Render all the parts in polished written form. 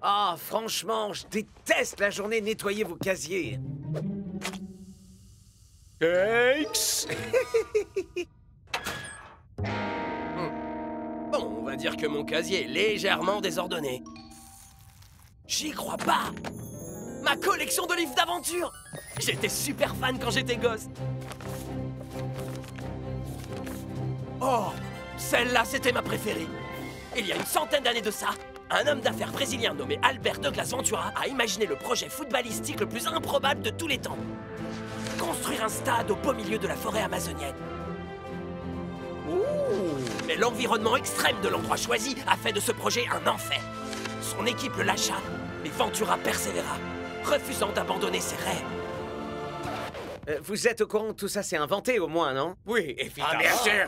Ah, franchement, je déteste la journée nettoyer vos casiers. Cakes. Bon, on va dire que mon casier est légèrement désordonné. J'y crois pas! Ma collection de livres d'aventure! J'étais super fan quand j'étais gosse. Oh, celle-là, c'était ma préférée. Il y a une centaine d'années de ça, un homme d'affaires brésilien nommé Albert Douglas Ventura a imaginé le projet footballistique le plus improbable de tous les temps. Construire un stade au beau milieu de la forêt amazonienne. Mais l'environnement extrême de l'endroit choisi a fait de ce projet un enfer. Son équipe le lâcha, mais Ventura persévéra, refusant d'abandonner ses rêves. Vous êtes au courant que tout ça s'est inventé au moins, non? Oui, évidemment. Ah, bien sûr!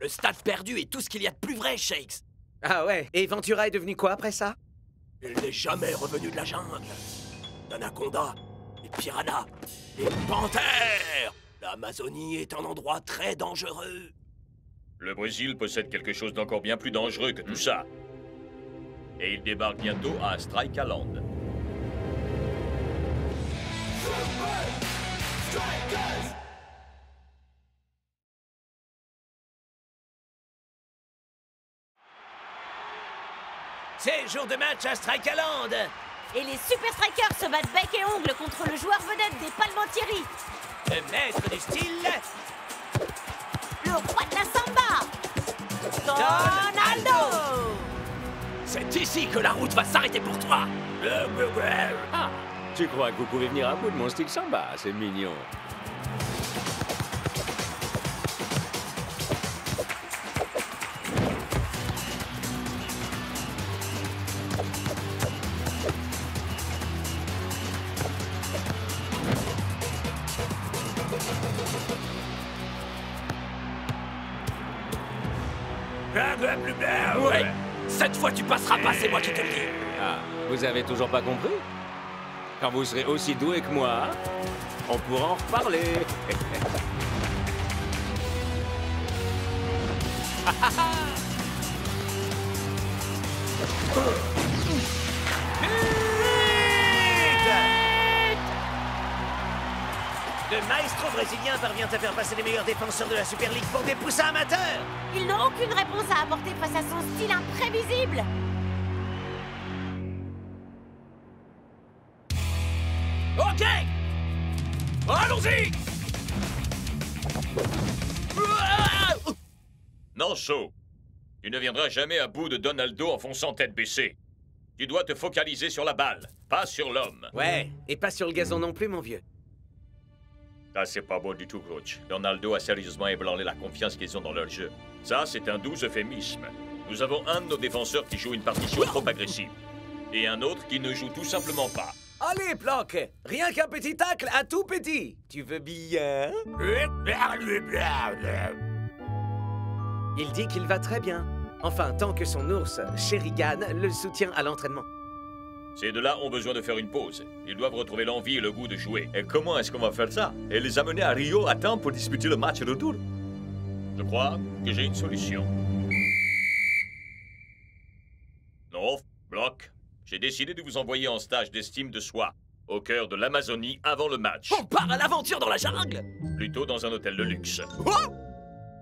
Le stade perdu est tout ce qu'il y a de plus vrai, Shakes. Ah ouais, et Ventura est devenu quoi après ça? Il n'est jamais revenu de la jungle. D'anacondas, des piranhas, des panthères. L'Amazonie est un endroit très dangereux. Le Brésil possède quelque chose d'encore bien plus dangereux que tout ça. Et il débarque bientôt à Strikeland. C'est jour de match à Strikeland. Et les Super Strikers se battent bec et ongle contre le joueur vedette des Palmentieri. Le maître du style, Le roi de la samba, Donaldo. C'est ici que la route va s'arrêter pour toi. Ah, tu crois que vous pouvez venir à bout de mon style samba? C'est mignon. Ouais, cette fois tu passeras pas, c'est moi qui te le dis. Ah, vous avez toujours pas compris? Quand vous serez aussi doué que moi, on pourra en reparler. le maestro brésilien parvient à faire passer les meilleurs défenseurs de la Super League pour des poussins amateurs. Ils n'ont aucune réponse à apporter face à son style imprévisible. Ok! Allons-y! Non, Shaw. Tu ne viendras jamais à bout de Donaldo en fonçant tête baissée. Tu dois te focaliser sur la balle, pas sur l'homme. Ouais, et pas sur le gazon non plus, mon vieux. Ça, c'est pas beau du tout, coach. Donaldo a sérieusement ébranlé la confiance qu'ils ont dans leur jeu. Ça, c'est un doux euphémisme. Nous avons un de nos défenseurs qui joue une partition trop agressive. Et un autre qui ne joue tout simplement pas. Allez, Block, rien qu'un petit tacle à tout petit. Tu veux bien? Il dit qu'il va très bien. Enfin, tant que son ours, Sherigan, le soutient à l'entraînement. Ces deux-là ont besoin de faire une pause. Ils doivent retrouver l'envie et le goût de jouer. Et comment est-ce qu'on va faire ça? Et les amener à Rio à temps pour disputer le match retour? Je crois que j'ai une solution. Non, Block. J'ai décidé de vous envoyer en stage d'estime de soi, au cœur de l'Amazonie avant le match. On part à l'aventure dans la jungle! Plutôt dans un hôtel de luxe. Oh!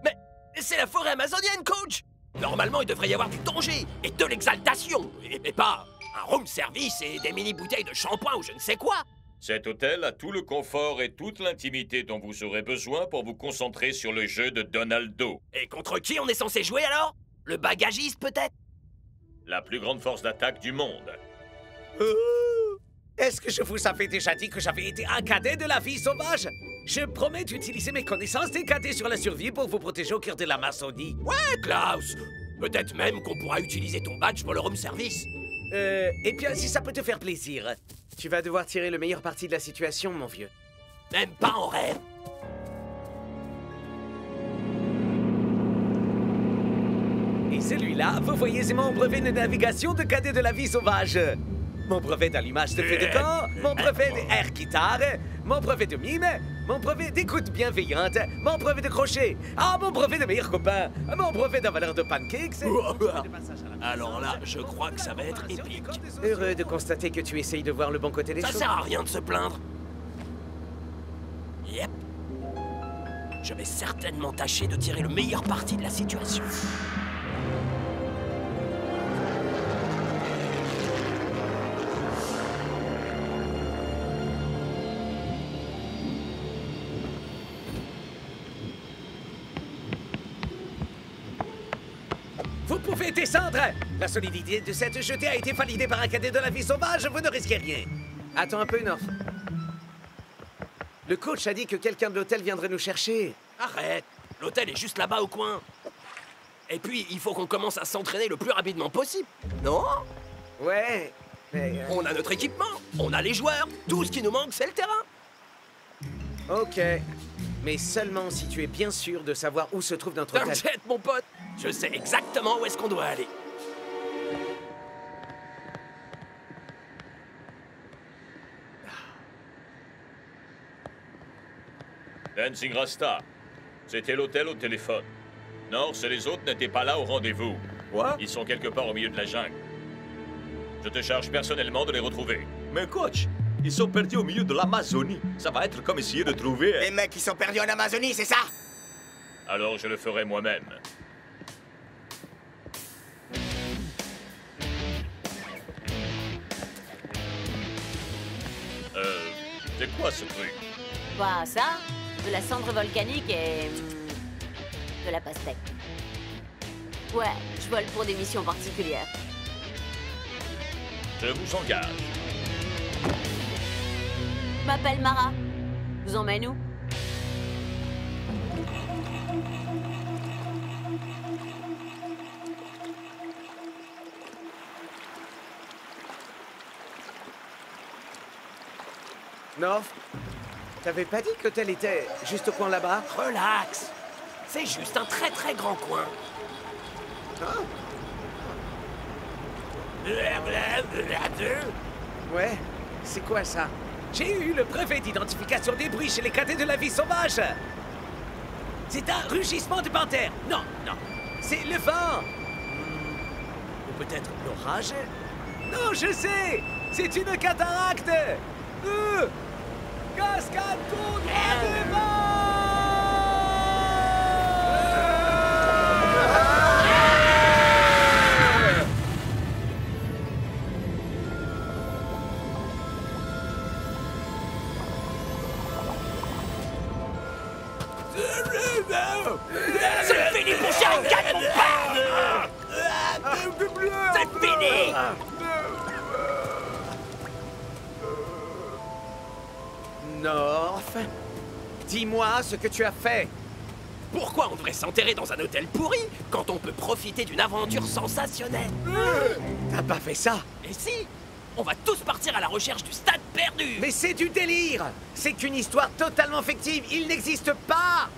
Mais c'est la forêt amazonienne, coach! Normalement, il devrait y avoir du danger et de l'exaltation, et pas un room service et des mini-bouteilles de shampoing ou je ne sais quoi. Cet hôtel a tout le confort et toute l'intimité dont vous aurez besoin pour vous concentrer sur le jeu de Donaldo. Et contre qui on est censé jouer alors? Le bagagiste peut-être? La plus grande force d'attaque du monde. Est-ce que je vous avais déjà dit que j'avais été un cadet de la vie sauvage? Je promets d'utiliser mes connaissances des cadets sur la survie pour vous protéger au cœur de l'Amazonie. Ouais, Klaus! Peut-être même qu'on pourra utiliser ton badge pour le room service. Et bien, si ça peut te faire plaisir, tu vas devoir tirer le meilleur parti de la situation, mon vieux. Même pas en rêve. Et celui-là, vous voyez, c'est mon brevet de navigation de cadet de la vie sauvage. Mon brevet d'allumage de feu de camp, mon brevet d'air guitare, mon brevet de mime, Mon brevet d'écoute bienveillante, mon brevet de crochet, mon brevet de meilleur copain, mon brevet d'un valeur de pancakes. Alors là, je crois que ça va être épique. Heureux de constater que tu essayes de voir le bon côté des Ça choses. sert à rien de se plaindre. Yep. Je vais certainement tâcher de tirer le meilleur parti de la situation. Vous pouvez descendre! La solidité de cette jetée a été validée par un cadet de la vie sauvage, vous ne risquez rien. Attends un peu, North. Le coach a dit que quelqu'un de l'hôtel viendrait nous chercher. Arrête. L'hôtel est juste là-bas au coin. Et puis, il faut qu'on commence à s'entraîner le plus rapidement possible. Non? Ouais, mais... On a notre équipement, on a les joueurs. Tout ce qui nous manque, c'est le terrain. Ok. Mais seulement si tu es bien sûr de savoir où se trouve notre hôtel. T'inquiète, mon pote. Je sais exactement où est-ce qu'on doit aller. Dancing Rasta, c'était l'hôtel au téléphone. North et les autres n'étaient pas là au rendez-vous. Quoi? Ils sont quelque part au milieu de la jungle. Je te charge personnellement de les retrouver. Mais coach, ils sont perdus au milieu de l'Amazonie. Ça va être comme essayer de trouver... Les mecs qui sont perdus en Amazonie, c'est ça? Alors je le ferai moi-même. C'est quoi ce truc? Bah, ça, de la cendre volcanique et... de la pastèque. Ouais, je vole pour des missions particulières. Je vous engage. M'appelle Mara. Vous emmène où? North, t'avais pas dit que l'hôtel était juste au coin là-bas? Relax. C'est juste un très très grand coin. Ouais, c'est quoi ça? J'ai eu le brevet d'identification des bruits chez les cadets de la vie sauvage. C'est un rugissement de panthère. Non, non, c'est le vent. Ou peut-être l'orage? Non, je sais, c'est une cataracte. Cascade tournoie de vent. C'est fini pour Sharingan, mon père. C'est fini. North, dis-moi ce que tu as fait. Pourquoi on devrait s'enterrer dans un hôtel pourri quand on peut profiter d'une aventure sensationnelle? T'as pas fait ça? Et si? On va tous partir à la recherche du stade perdu. Mais c'est du délire. C'est qu'une histoire totalement fictive. Il n'existe pas.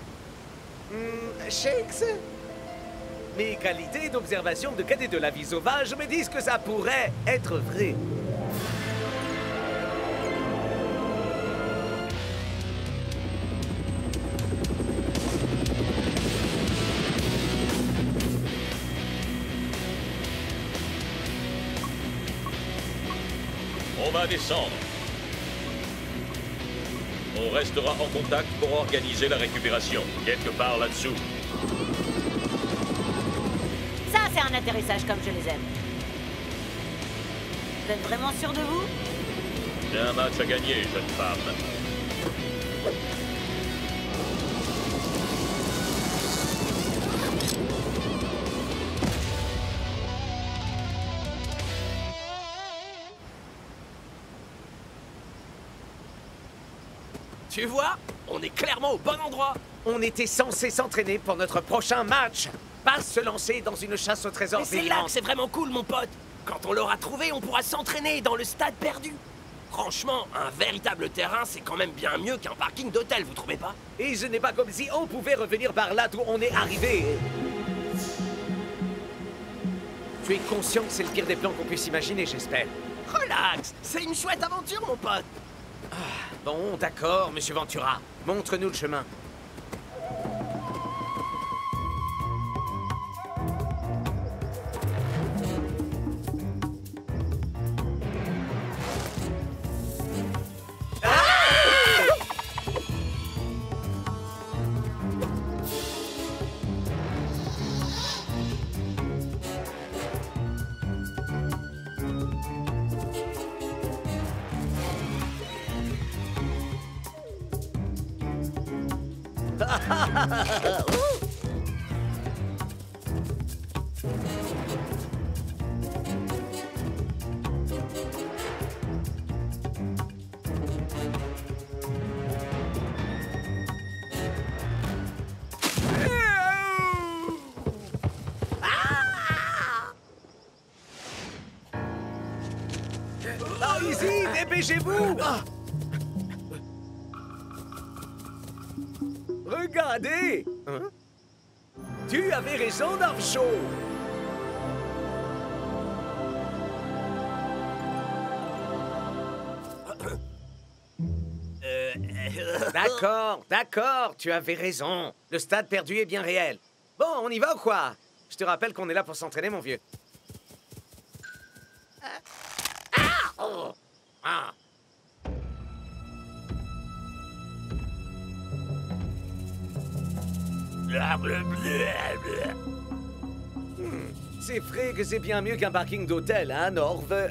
Shakes? Mes qualités d'observation de cadet de la vie sauvage me disent que ça pourrait être vrai. On va descendre. On restera en contact pour organiser la récupération, quelque part là-dessous. Ça, c'est un atterrissage comme je les aime. Vous êtes vraiment sûr de vous? J'ai un match à gagner, jeune femme. Tu vois? On est clairement au bon endroit. On était censé s'entraîner pour notre prochain match. Pas se lancer dans une chasse au trésor Mais c'est là vivant. que c'est vraiment cool, mon pote. Quand on l'aura trouvé, on pourra s'entraîner dans le stade perdu. Franchement, un véritable terrain, c'est quand même bien mieux qu'un parking d'hôtel, vous trouvez pas? Et ce n'est pas comme si on pouvait revenir par là d'où on est arrivé. Tu es conscient que c'est le pire des plans qu'on puisse imaginer, j'espère. Relax, c'est une chouette aventure, mon pote. Bon, d'accord, monsieur Ventura. Montre-nous le chemin. Ici, dépêchez-vous! Regardez! Hein? Tu avais raison, Darcho! D'accord, tu avais raison. Le stade perdu est bien réel. Bon, on y va ou quoi? Je te rappelle qu'on est là pour s'entraîner, mon vieux. Ah. C'est vrai que c'est bien mieux qu'un parking d'hôtel, hein, Norv? Ouais.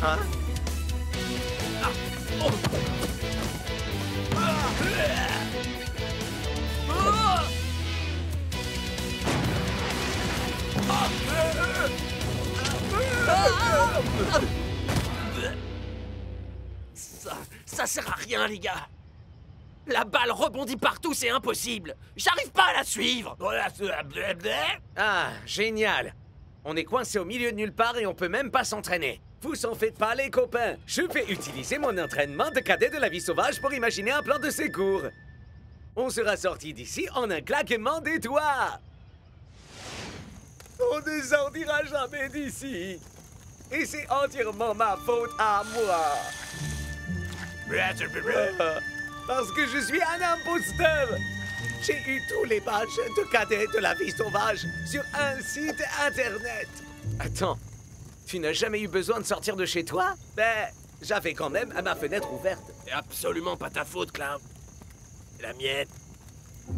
Hein? Ça sert à rien, les gars. La balle rebondit partout, c'est impossible. J'arrive pas à la suivre. Ah, génial. On est coincé au milieu de nulle part et on peut même pas s'entraîner. Vous en faites pas, les copains. Je vais utiliser mon entraînement de cadet de la vie sauvage pour imaginer un plan de secours. On sera sorti d'ici en un claquement des doigts. On ne sortira jamais d'ici. Et c'est entièrement ma faute à moi. Parce que je suis un imposteur. J'ai eu tous les badges de cadet de la vie sauvage sur un site internet. Attends, tu n'as jamais eu besoin de sortir de chez toi? Ben, j'avais quand même ma fenêtre ouverte. C'est absolument pas ta faute, Clown. C'est la mienne.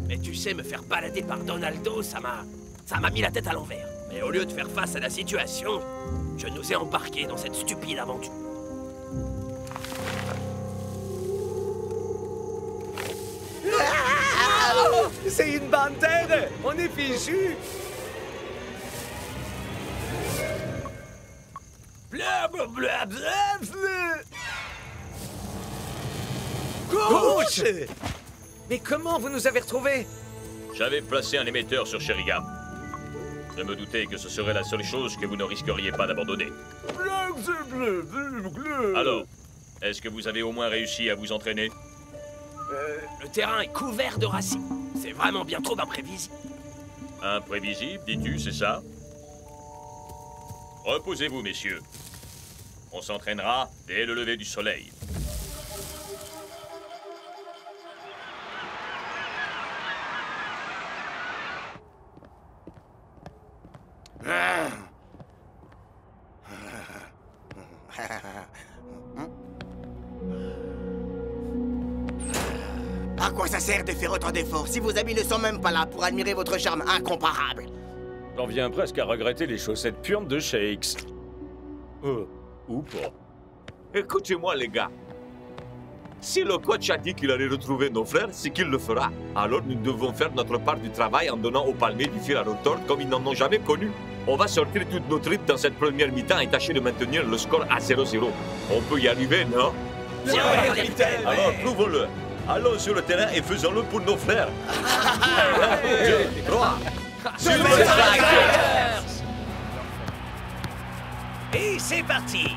Mais tu sais, me faire balader par Donaldo, ça m'a mis la tête à l'envers. Mais au lieu de faire face à la situation, je nous ai embarqués dans cette stupide aventure. C'est une panthère! On est fichu! Coach! Mais comment vous nous avez retrouvés? J'avais placé un émetteur sur Sheringham. Je me doutais que ce serait la seule chose que vous ne risqueriez pas d'abandonner. Alors, est-ce que vous avez au moins réussi à vous entraîner? Le terrain est couvert de racines. C'est vraiment bien trop imprévisible. Imprévisible, dis-tu, c'est ça? Reposez-vous, messieurs. On s'entraînera dès le lever du soleil. À quoi ça sert de faire autant d'efforts si vos amis ne sont même pas là pour admirer votre charme incomparable? J'en viens presque à regretter les chaussettes puantes de Shakes. Ou pas. Écoutez-moi, les gars. Si le coach a dit qu'il allait retrouver nos frères, c'est qu'il le fera. Alors nous devons faire notre part du travail en donnant aux palmiers du fil à retordre comme ils n'en ont jamais connu. On va sortir toute notre rythme dans cette première mi-temps et tâcher de maintenir le score à 0-0. On peut y arriver, non? Alors, prouvons-le. Allons sur le terrain et faisons-le pour nos frères. 1, 2, 3. Super Strikers! Et c'est parti!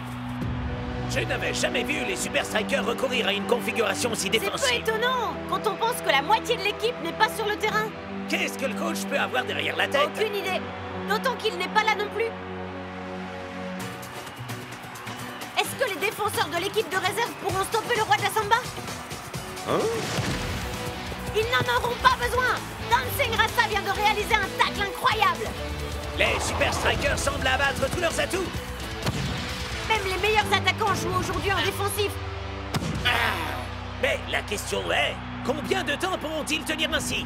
Je n'avais jamais vu les Super Strikers recourir à une configuration si C'est peu défensive. étonnant quand on pense que la moitié de l'équipe n'est pas sur le terrain. Qu'est-ce que le coach peut avoir derrière la tête? Aucune idée. D'autant qu'il n'est pas là non plus. Est-ce que les défenseurs de l'équipe de réserve pourront stopper le roi de la samba? Ils n'en auront pas besoin. Dancing Rasta vient de réaliser un tacle incroyable. Les Super Strikers semblent abattre tous leurs atouts. Même les meilleurs attaquants jouent aujourd'hui en défensif. Mais la question est, combien de temps pourront-ils tenir ainsi?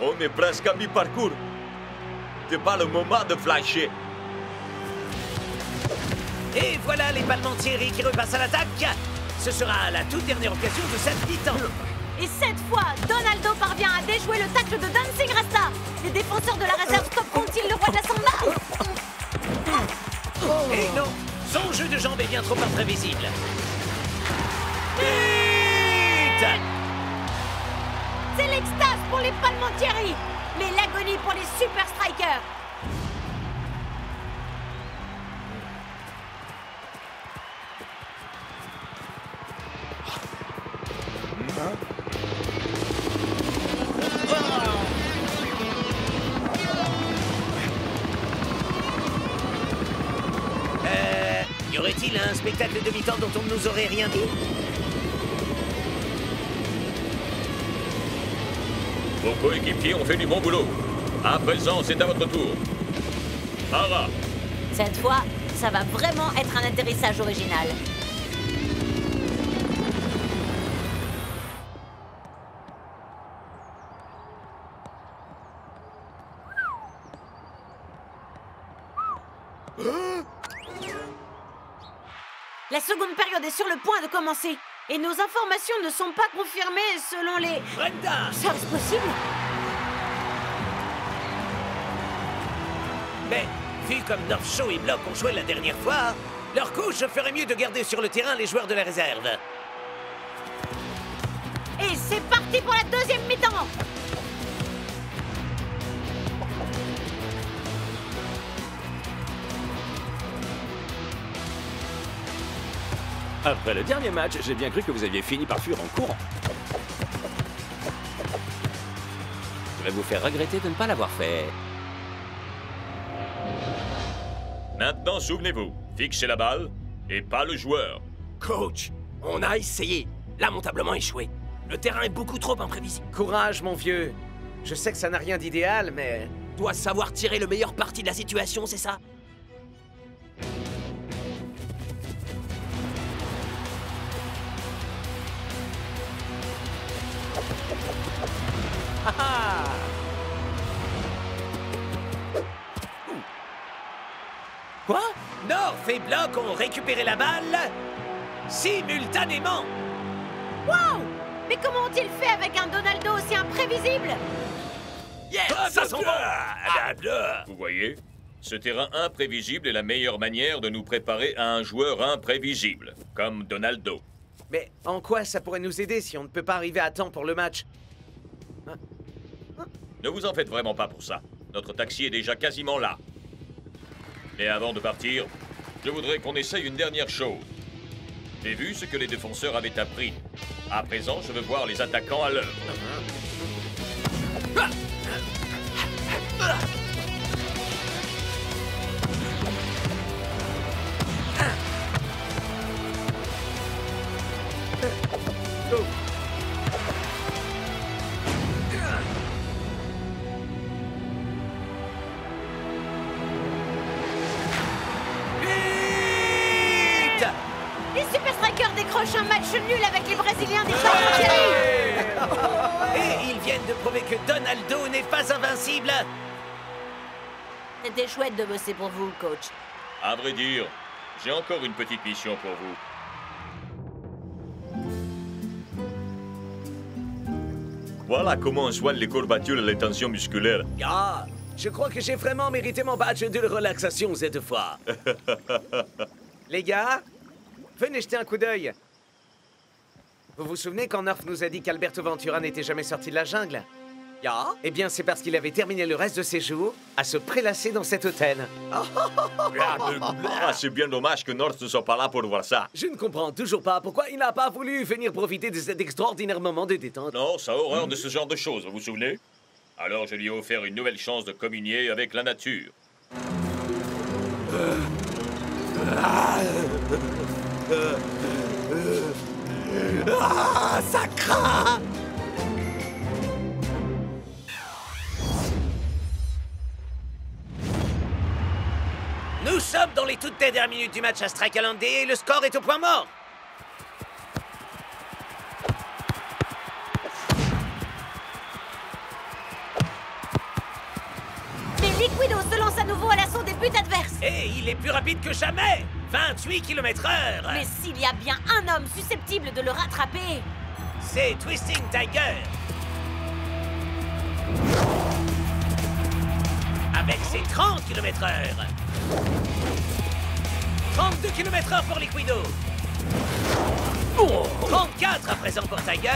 On est presque à mi-parcours. C'est pas le moment de flasher. Et voilà les Palmentieri qui repassent à l'attaque. Ce sera la toute dernière occasion de cette mi-temps. Et cette fois, Donaldo parvient à déjouer le tacle de Dancing Rasta. Les défenseurs de la réserve stopperont-ils le roi de la samba? Et non, son jeu de jambes est bien trop imprévisible. Vite! C'est l'extase pour les Palmentieri, mais l'agonie pour les Super Strikers. Y aurait-il un spectacle de mi-temps dont on ne nous aurait rien dit? Vos coéquipiers ont fait du bon boulot. À présent, c'est à votre tour. Ara, Cette fois, ça va vraiment être un atterrissage original. La seconde période est sur le point de commencer. Et nos informations ne sont pas confirmées selon les... Brenda! Serait-ce possible? Mais, vu comme North Show et Block ont joué la dernière fois, leur coach ferait mieux de garder sur le terrain les joueurs de la réserve. Et c'est parti pour la deuxième mi-temps. Après le dernier match, j'ai bien cru que vous aviez fini par fuir en courant. Je vais vous faire regretter de ne pas l'avoir fait. maintenant, souvenez-vous, fixez la balle et pas le joueur. Coach, on a essayé. Lamentablement échoué. Le terrain est beaucoup trop imprévisible. Courage, mon vieux. Je sais que ça n'a rien d'idéal, mais... Dois savoir tirer le meilleur parti de la situation, c'est ça? Quoi? North et Block ont récupéré la balle simultanément. Wow! Mais comment ont-ils fait avec un Donaldo aussi imprévisible? Yes, ça sent bon! Vous voyez, ce terrain imprévisible est la meilleure manière de nous préparer à un joueur imprévisible, comme Donaldo. Mais en quoi ça pourrait nous aider si on ne peut pas arriver à temps pour le match? Ne vous en faites vraiment pas pour ça. Notre taxi est déjà quasiment là. Mais avant de partir, je voudrais qu'on essaye une dernière chose. J'ai vu ce que les défenseurs avaient appris. À présent, je veux voir les attaquants à l'œuvre. Vite! Les Super Strikers décrochent un match nul avec les Brésiliens des Palmentieri. Et ils viennent de prouver que Donaldo n'est pas invincible. C'était chouette de bosser pour vous, coach. À vrai dire, j'ai encore une petite mission pour vous. Voilà comment on soigne les courbatures et les tensions musculaires. Ah, je crois que j'ai vraiment mérité mon badge de relaxation cette fois. Les gars, venez jeter un coup d'œil. Vous vous souvenez quand North nous a dit qu'Alberto Ventura n'était jamais sorti de la jungle? Ja? Eh bien, c'est parce qu'il avait terminé le reste de ses jours à se prélasser dans cet hôtel. Ah, c'est bien dommage que North ne soit pas là pour voir ça. Je ne comprends toujours pas pourquoi il n'a pas voulu venir profiter de cet extraordinaire moment de détente. Non, ça a horreur de ce genre de choses, vous vous souvenez? Alors je lui ai offert une nouvelle chance de communier avec la nature. Ah, ça craint! Nous sommes dans les toutes dernières minutes du match à Strikeland et le score est au point mort. Mais Liquido se lance à nouveau à l'assaut des buts adverses. Et il est plus rapide que jamais. 28 km/h. Mais s'il y a bien un homme susceptible de le rattraper... C'est Twisting Tiger. Avec ses 30 km/h. 32 km/h pour Liquido. 34 à présent pour Tiger.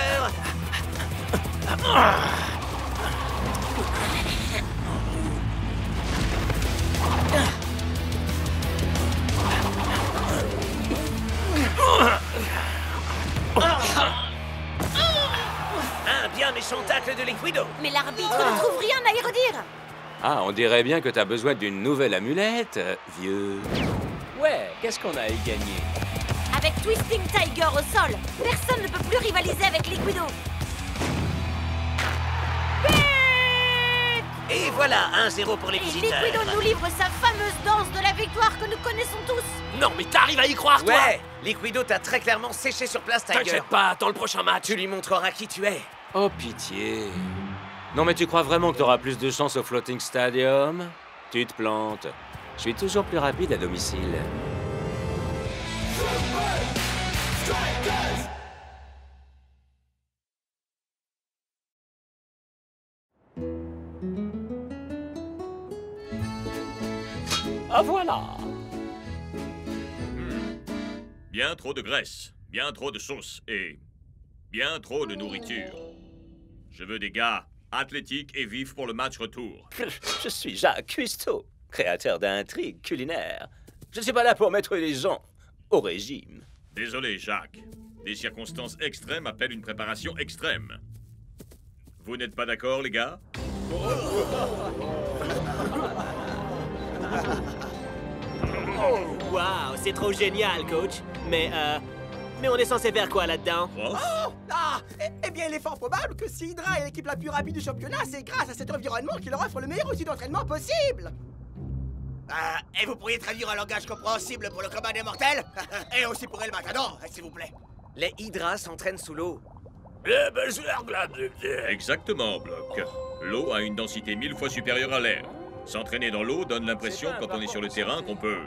Un bien méchant tacle de Liquido. Mais l'arbitre ne trouve rien à y redire. Ah, on dirait bien que t'as besoin d'une nouvelle amulette, vieux. Ouais, qu'est-ce qu'on a à y gagner? Avec Twisting Tiger au sol, personne ne peut plus rivaliser avec Liquido. Et voilà, 1-0 pour les Et visiteurs. Liquido nous livre sa fameuse danse de la victoire que nous connaissons tous. Non, mais t'arrives à y croire, toi? Ouais, Liquido t'a très clairement séché sur place, Tiger. T'inquiète pas, attends le prochain match. Tu lui montreras qui tu es. Oh, pitié. Non, mais tu crois vraiment que t'auras plus de chance au Floating Stadium? Tu te plantes. Je suis toujours plus rapide à domicile. Ah, voilà. Bien trop de graisse, bien trop de sauce et bien trop de nourriture. Je veux des gars athlétiques et vifs pour le match retour. Je suis Jacques Cousteau, créateur d'intrigues culinaires. Je ne suis pas là pour mettre les gens au régime. Désolé, Jacques. Des circonstances extrêmes appellent une préparation extrême. Vous n'êtes pas d'accord, les gars? Waouh, c'est trop génial, coach. Mais on est censé faire quoi là-dedans? Prof? Eh bien, il est fort probable que si Hydra est l'équipe la plus rapide du championnat, c'est grâce à cet environnement qui leur offre le meilleur outil d'entraînement possible. Et vous pourriez traduire un langage compréhensible pour le combat des mortels? Et aussi pour El Matador, s'il vous plaît. Les Hydras s'entraînent sous l'eau. Exactement, Block. L'eau a une densité 1000 fois supérieure à l'air. S'entraîner dans l'eau donne l'impression, quand on est sur le terrain, qu'on peut,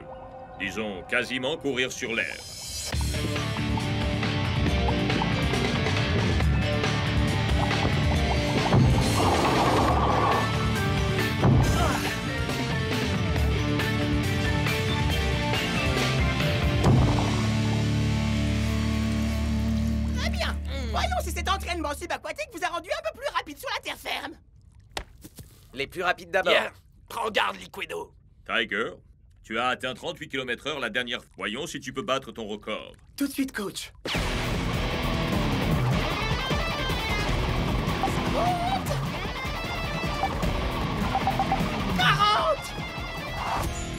disons, quasiment courir sur l'air. Très bien. Voyons si cet entraînement subaquatique vous a rendu un peu plus rapide sur la terre ferme. Les plus rapides d'abord. Bien, prends garde, Liquido. Tiger, tu as atteint 38 km/h la dernière fois. Voyons si tu peux battre ton record. Tout de suite, coach.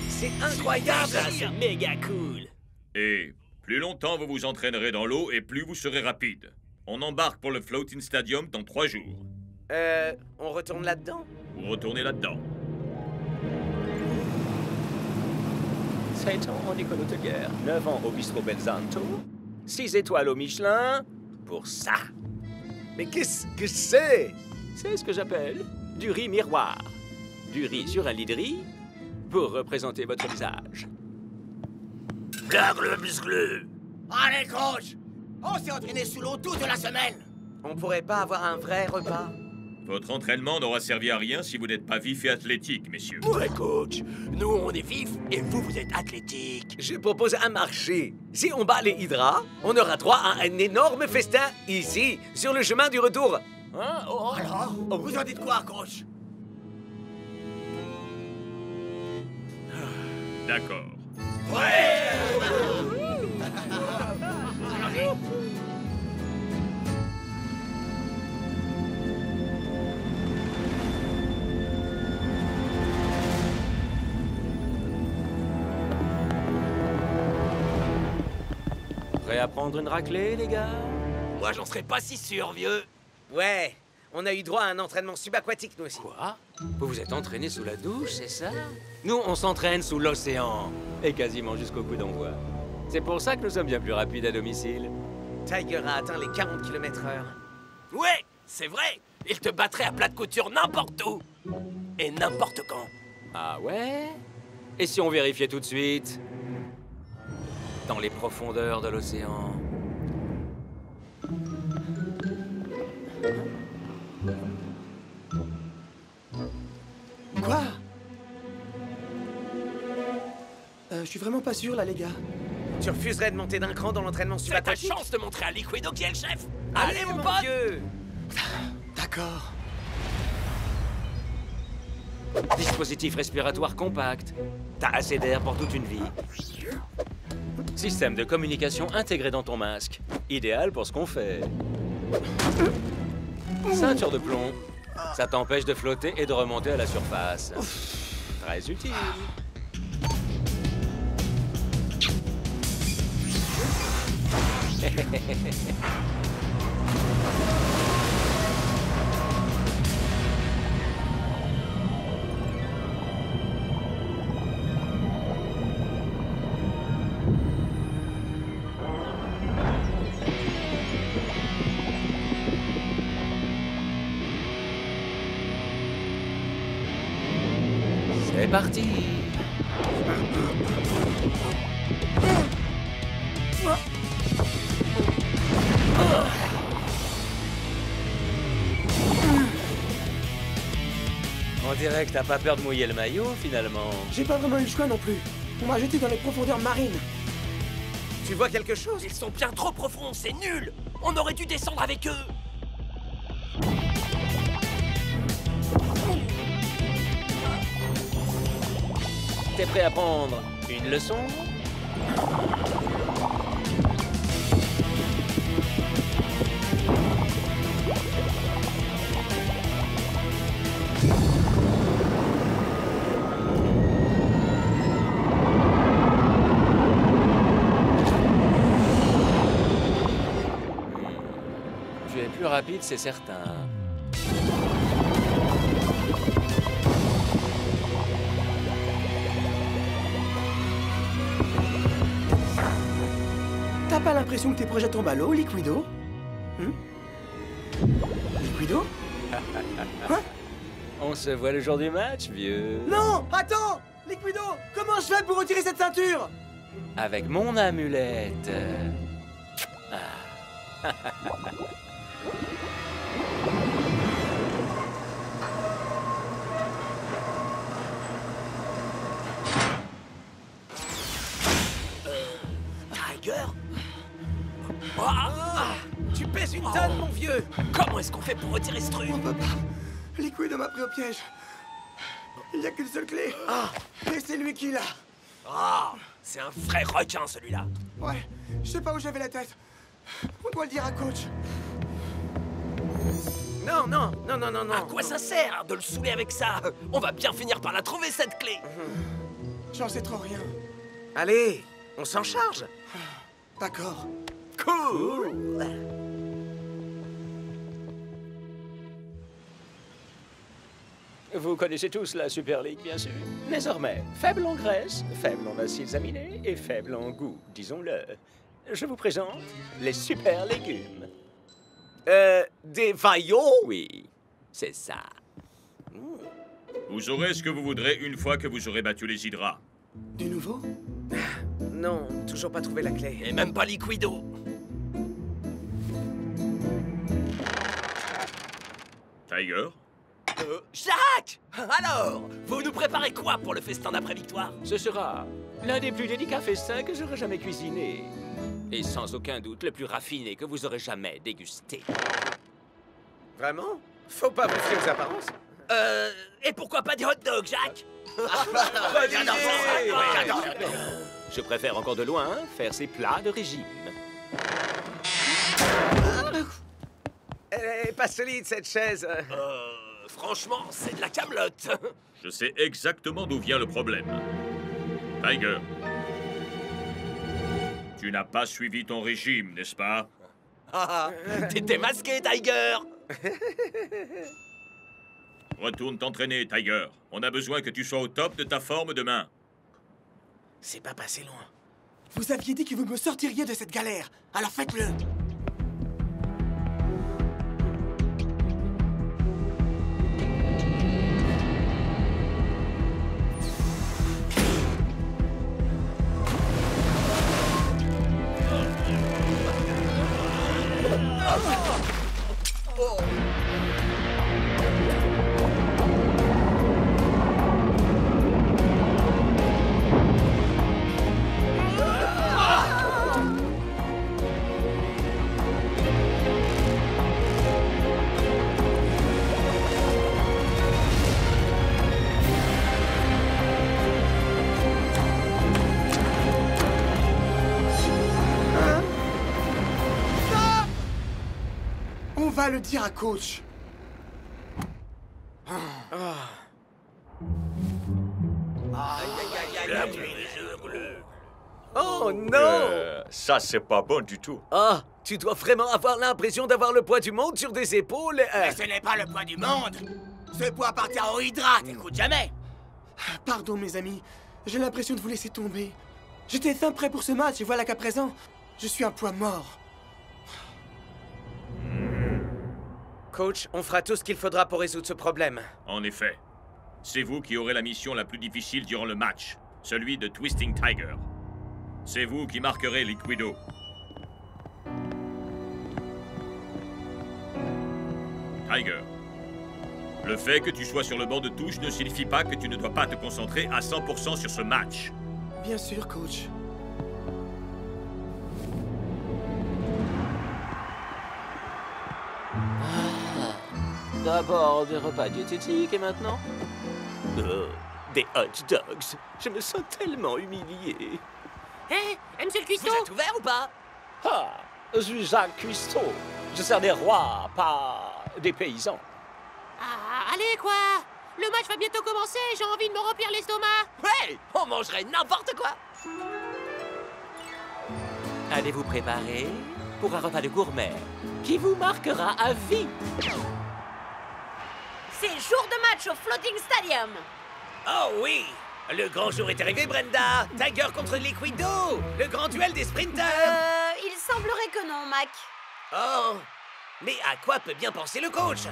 C'est incroyable. Ça, c'est méga cool. Et plus longtemps vous vous entraînerez dans l'eau et plus vous serez rapide. On embarque pour le Floating Stadium dans 3 jours. On retourne là-dedans? Vous retournez là-dedans. C'est ton Nicolo de guerre. 9 ans au bistrot Belzanto. 6 étoiles au Michelin. Pour ça. Mais qu'est-ce que c'est? C'est ce que j'appelle du riz miroir. Du riz sur un lit de riz pour représenter votre visage. Blague le musclé. Allez, coach. On s'est entraîné sous l'eau toute la semaine. On pourrait pas avoir un vrai repas? Votre entraînement n'aura servi à rien si vous n'êtes pas vif et athlétique, messieurs. Ouais, coach. Nous, on est vifs et vous êtes athlétiques. Je propose un marché. Si on bat les Hydras, on aura droit à un énorme festin ici, sur le chemin du retour. Hein? Oh, Alors, vous en dites quoi, coach? D'accord. Prêt à prendre une raclée, les gars? moi, j'en serais pas si sûr, vieux. Ouais, on a eu droit à un entraînement subaquatique, nous aussi. Quoi? Vous vous êtes entraîné sous la douche, c'est ça? Nous, on s'entraîne sous l'océan. Et quasiment jusqu'au coup d'envoi. C'est pour ça que nous sommes bien plus rapides à domicile. Tiger a atteint les 40 km/h. Ouais, c'est vrai. Il te battrait à plat de couture n'importe où. Et n'importe quand. Ah ouais? Et si on vérifiait tout de suite? Dans les profondeurs de l'océan. Quoi? Je suis vraiment pas sûr, là, les gars. Tu refuserais de monter d'un cran dans l'entraînement C'est ta subaquatique? chance de montrer à Liquido qui est le chef. Allez, mon pote. vieux! D'accord. Dispositif respiratoire compact. T'as assez d'air pour toute une vie. Système de communication intégré dans ton masque. Idéal pour ce qu'on fait. Ceinture de plomb. Ça t'empêche de flotter et de remonter à la surface. Très utile. C'est parti. On dirait que t'as pas peur de mouiller le maillot, finalement. J'ai pas vraiment eu le choix non plus. On m'a jeté dans les profondeurs marines. Tu vois quelque chose? Ils sont bien trop profonds, c'est nul. On aurait dû descendre avec eux. T'es prêt à prendre une leçon? Tu es plus rapide, c'est certain. T'as pas l'impression que tes projets tombent à l'eau, Liquido? Liquido? On se voit le jour du match, vieux. Non! Attends! Liquido! Comment je fais pour retirer cette ceinture? Avec mon amulette. Tiger? Tu pèses une tonne, mon vieux! Comment est-ce qu'on fait pour retirer ce truc? On peut pas. Liquido m'a pris au piège. Il n'y a qu'une seule clé. Et c'est lui qui l'a. Ah, c'est un vrai requin, celui-là. Ouais, je sais pas où j'avais la tête. On doit le dire à coach. Non, non, non, non, non, non. À quoi ça sert de le saouler avec ça? On va bien finir par la trouver, cette clé. J'en sais trop rien. Allez, on s'en charge. D'accord. Cool. Vous connaissez tous la Super League, bien sûr. Désormais, faible en graisse, faible en acides aminés et faible en goût, disons-le. Je vous présente les super légumes. Des vaillots? Oui, c'est ça. Vous aurez ce que vous voudrez une fois que vous aurez battu les Hydras. Du nouveau? Non, toujours pas trouvé la clé. Et même pas Liquido. Tiger? Jacques! Alors, vous nous préparez quoi pour le festin d'après-victoire? Ce sera l'un des plus délicats festins que j'aurai jamais cuisiné. Et sans aucun doute le plus raffiné que vous aurez jamais dégusté. Vraiment? Faut pas vous fier aux apparences. Et pourquoi pas des hot dogs, Jacques? J'adore ça. Je préfère encore de loin faire ces plats de régime. Elle est pas solide, cette chaise. Franchement, c'est de la camelote. Je sais exactement d'où vient le problème. Tiger. Tu n'as pas suivi ton régime, n'est-ce pas? T'étais masqué, Tiger. Retourne t'entraîner, Tiger. On a besoin que tu sois au top de ta forme demain. C'est pas passé loin. Vous aviez dit que vous me sortiriez de cette galère, alors faites-le. On va le dire à coach. Oh non! Ça, c'est pas bon du tout. Ah, tu dois vraiment avoir l'impression d'avoir le poids du monde sur des épaules. Mais ce n'est pas le poids du monde. Ce poids appartient au Hydra, t'écoutes jamais. Pardon, mes amis. J'ai l'impression de vous laisser tomber. J'étais fin prêt pour ce match et voilà qu'à présent, je suis un poids mort. Coach, on fera tout ce qu'il faudra pour résoudre ce problème. En effet. C'est vous qui aurez la mission la plus difficile durant le match, celui de Twisting Tiger. C'est vous qui marquerez Liquido. Tiger, le fait que tu sois sur le banc de touche ne signifie pas que tu ne dois pas te concentrer à 100% sur ce match. Bien sûr, coach. D'abord des repas diététiques et maintenant des hot dogs. Je me sens tellement humilié. Hé, monsieur le Vous cuistot? êtes ouvert ou pas? Ah, je suis Jacques Cuistot. Je sers des rois, pas des paysans. Ah, allez, quoi? Le match va bientôt commencer, j'ai envie de me remplir l'estomac. Ouais, on mangerait n'importe quoi. Allez-vous préparer pour un repas de gourmet qui vous marquera à vie. C'est jour de match au Floating Stadium. Oh oui! Le grand jour est arrivé, Brenda! Tiger contre Liquido! Le grand duel des sprinters! Il semblerait que non, Mac. Oh! Mais à quoi peut bien penser le coach?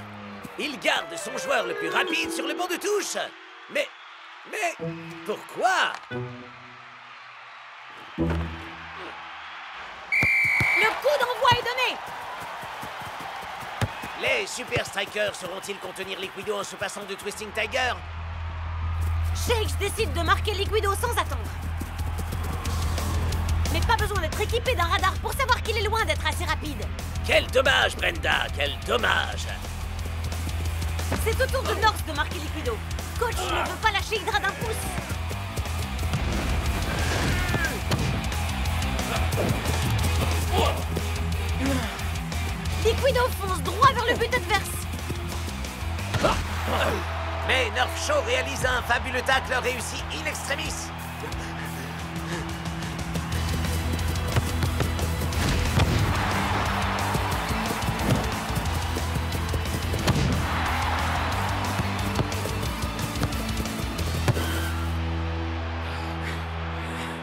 Il garde son joueur le plus rapide sur le banc de touche! Mais pourquoi? Le coup d'envoi est donné. Les Super Strikers sauront-ils contenir Liquido en se passant de Twisting Tiger? Shakes décide de marquer Liquido sans attendre. Mais pas besoin d'être équipé d'un radar pour savoir qu'il est loin d'être assez rapide. Quel dommage, Brenda! Quel dommage! C'est au tour de North de marquer Liquido. Coach ne veut pas lâcher Hydra d'un pouce. Liquido fonce droit vers le but adverse. Mais North Shore réalise un fabuleux tacle réussi in extremis.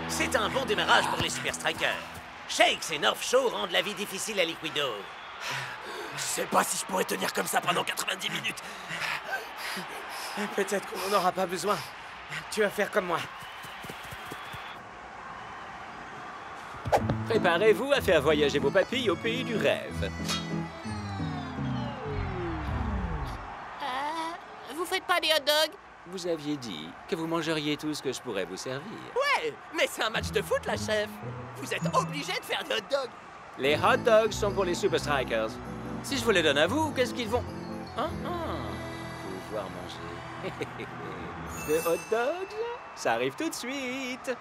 C'est un bon démarrage pour les Super Strikers. Shakes et North Shore rendent la vie difficile à Liquido. Je sais pas si je pourrais tenir comme ça pendant 90 minutes. Peut-être qu'on n'en aura pas besoin. Tu vas faire comme moi. Préparez-vous à faire voyager vos papilles au pays du rêve. pas des hot dogs? Vous aviez dit que vous mangeriez tout ce que je pourrais vous servir. Ouais, mais c'est un match de foot, la chef. Vous êtes obligé de faire des hot dogs. Les hot dogs sont pour les Super Strikers. Si je vous les donne à vous, qu'est-ce qu'ils vont... pouvoir manger. Des hot dogs? Ça arrive tout de suite.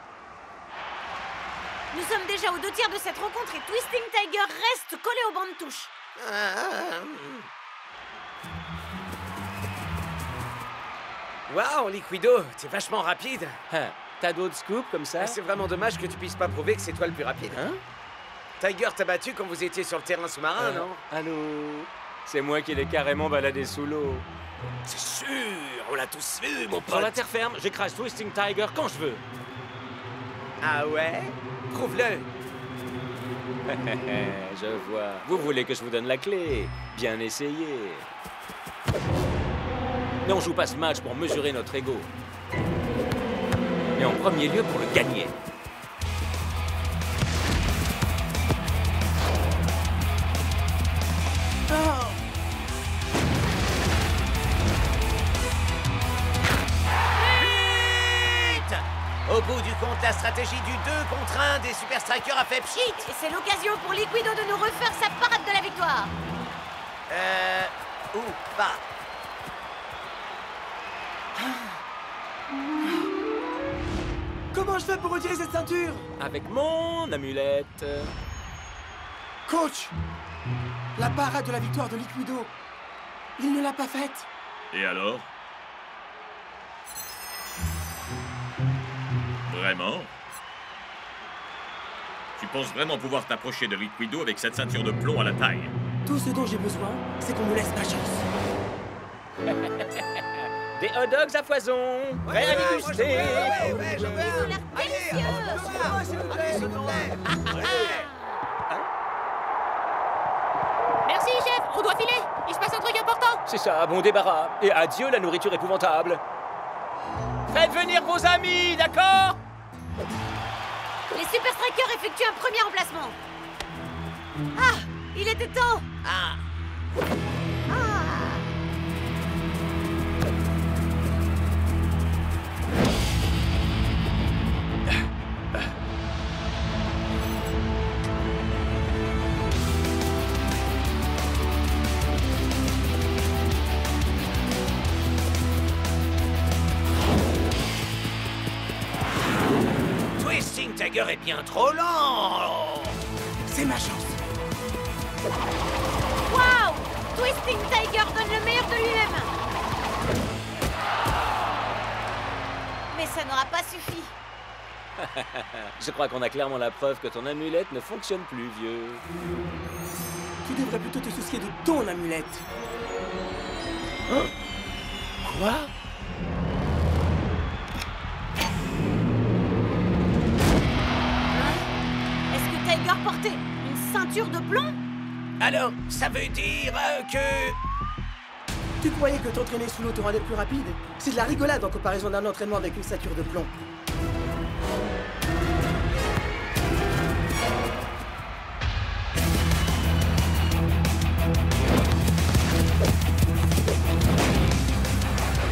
Nous sommes déjà aux 2 tiers de cette rencontre et Twisting Tiger reste collé au banc de touche. Waouh, Liquido, t'es vachement rapide. Hein, t'as d'autres scoops comme ça? C'est vraiment dommage que tu puisses pas prouver que c'est toi le plus rapide. Hein? Tiger t'a battu quand vous étiez sur le terrain sous-marin, non? Allô? C'est moi qui l'ai carrément baladé sous l'eau. C'est sûr, on l'a tous vu, mon pote. Sur la terre ferme, j'écrase Twisting Tiger quand je veux. Ah ouais? Prouve-le. Je vois. Vous voulez que je vous donne la clé? Bien essayé. Mais on joue pas ce match pour mesurer notre ego. Mais en premier lieu pour le gagner. Au bout du compte, la stratégie du 2 contre 1 des Super Strikers a fait pchit. Et c'est l'occasion pour Liquido de nous refaire sa parade de la victoire. Ou pas. Comment je fais pour retirer cette ceinture? Avec mon amulette. Coach! La parade de la victoire de Liquido, il ne l'a pas faite. Et alors? Vraiment? Tu penses vraiment pouvoir t'approcher de Liquido avec cette ceinture de plomb à la taille? Tout ce dont j'ai besoin, c'est qu'on me laisse ma chance. Des hot dogs à foison. Prêts à déguster. Ouais, je veux. Ils ont l'air délicieux. S'il vous plaît, s'il vous plaît. Merci, chef, on doit filer. Il se passe un truc important. C'est ça, bon débarras. Et adieu la nourriture épouvantable. Faites venir vos amis, d'accord? Les Super Strikers effectuent un premier emplacement. Ah, il était temps. Twisting Tiger est bien trop lent. C'est ma chance. Waouh! Twisting Tiger donne le meilleur de lui-même. Mais ça n'aura pas suffi. Je crois qu'on a clairement la preuve que ton amulette ne fonctionne plus, vieux. Tu devrais plutôt te soucier de ton amulette. Quoi? Est-ce que Tiger portait une ceinture de plomb? Alors, ça veut dire que... Tu croyais que t'entraîner sous l'eau te rendait plus rapide? C'est de la rigolade en comparaison d'un entraînement avec une ceinture de plomb.